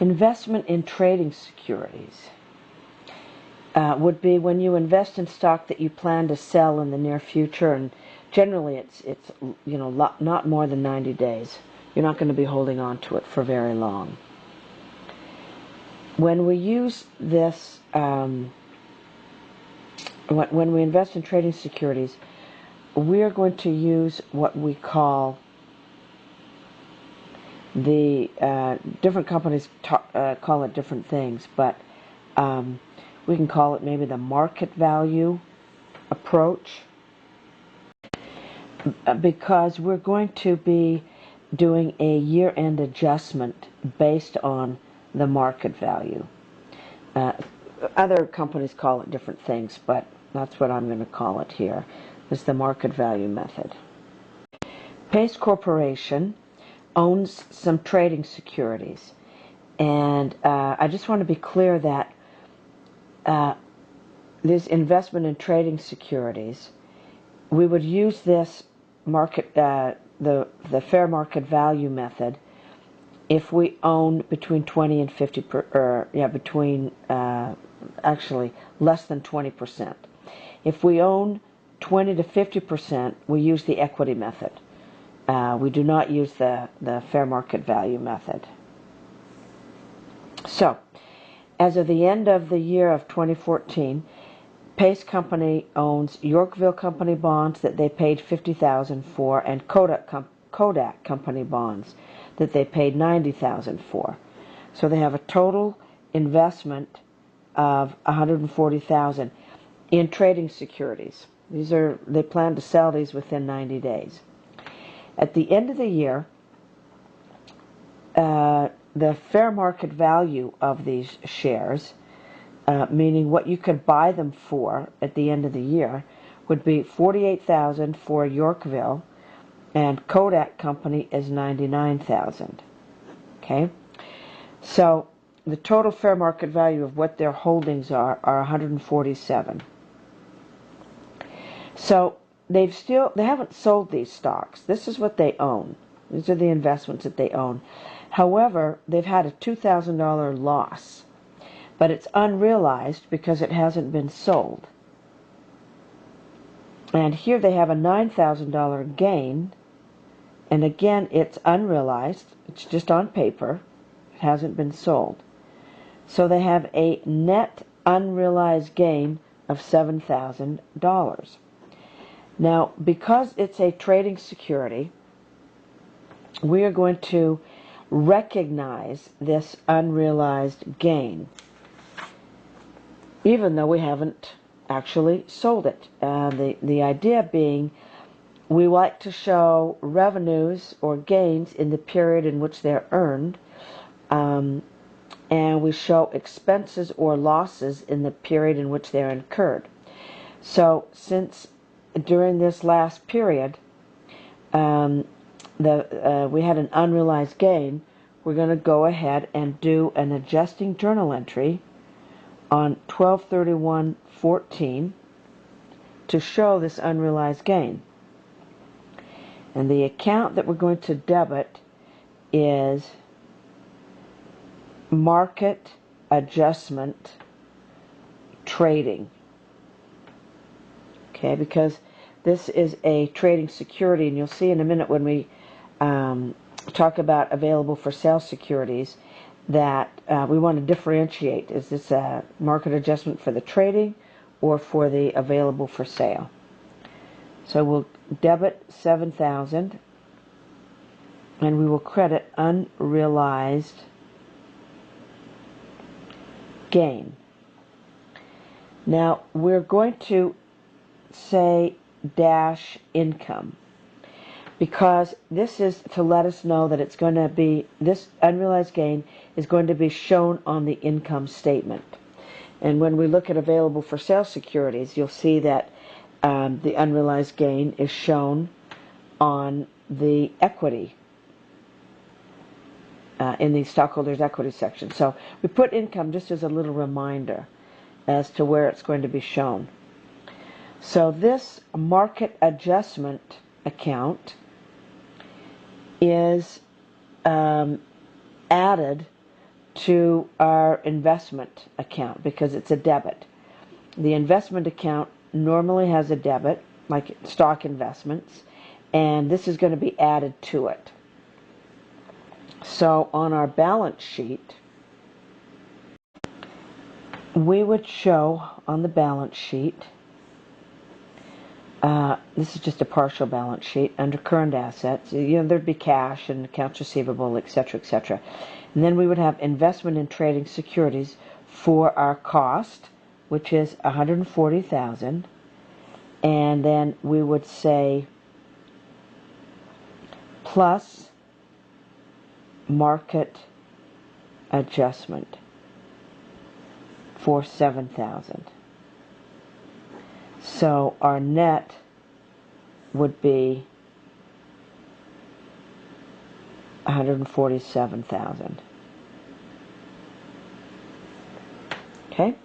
Investment in trading securities would be when you invest in stock that you plan to sell in the near future, and generally it's not more than 90 days. You're not going to be holding on to it for very long. When we use this, when we invest in trading securities, we are going to use what we call the different companies call it different things, but we can call it maybe the market value approach, because we're going to be doing a year-end adjustment based on the market value. Other companies call it different things, but that's what I'm going to call it here, is the market value method. Pace Corporation owns some trading securities, and I just want to be clear that this investment in trading securities, we would use this market, the fair market value method, if we own between 20 and 50, actually less than 20%. If we own 20 to 50%, we use the equity method. We do not use the fair market value method. So, as of the end of the year of 2014, Pace Company owns Yorkville Company bonds that they paid $50,000 for, and Kodak Company bonds that they paid $90,000 for. So they have a total investment of $140,000 in trading securities. They plan to sell these within 90 days. At the end of the year, the fair market value of these shares, meaning what you could buy them for at the end of the year, would be $48,000 for Yorkville, and Kodak Company is $99,000. Okay, so the total fair market value of what their holdings are $147,000. So they haven't sold these stocks. This is what they own. These are the investments that they own. However, they've had a $2,000 loss, but it's unrealized because it hasn't been sold. And here they have a $9,000 gain, and again, it's unrealized. It's just on paper. It hasn't been sold. So they have a net unrealized gain of $7,000. Now, because it's a trading security, we are going to recognize this unrealized gain, even though we haven't actually sold it. The idea being, we like to show revenues or gains in the period in which they're earned, and we show expenses or losses in the period in which they're incurred. So since during this last period we had an unrealized gain, we're going to go ahead and do an adjusting journal entry on 12/31/14 to show this unrealized gain. And the account that we're going to debit is market adjustment trading. Okay, because this is a trading security, and you'll see in a minute when we talk about available for sale securities that we want to differentiate. Is this a market adjustment for the trading or for the available for sale? So we'll debit $7,000, and we will credit unrealized gain. Now we're going to say dash income, because this is to let us know that it's going to be, this unrealized gain is going to be shown on the income statement. And when we look at available for sale securities, you'll see that the unrealized gain is shown on the equity, in the stockholders' equity section. So we put income just as a little reminder as to where it's going to be shown. So this market adjustment account is added to our investment account because it's a debit. The investment account normally has a debit, like stock investments, and this is going to be added to it. So on our balance sheet, we would show on the balance sheet, this is just a partial balance sheet, under current assets, there'd be cash and accounts receivable, etc., etc. And then we would have investment in trading securities for our cost, which is $140,000. And then we would say plus market adjustment for $7,000. So our net would be $147,000. Okay?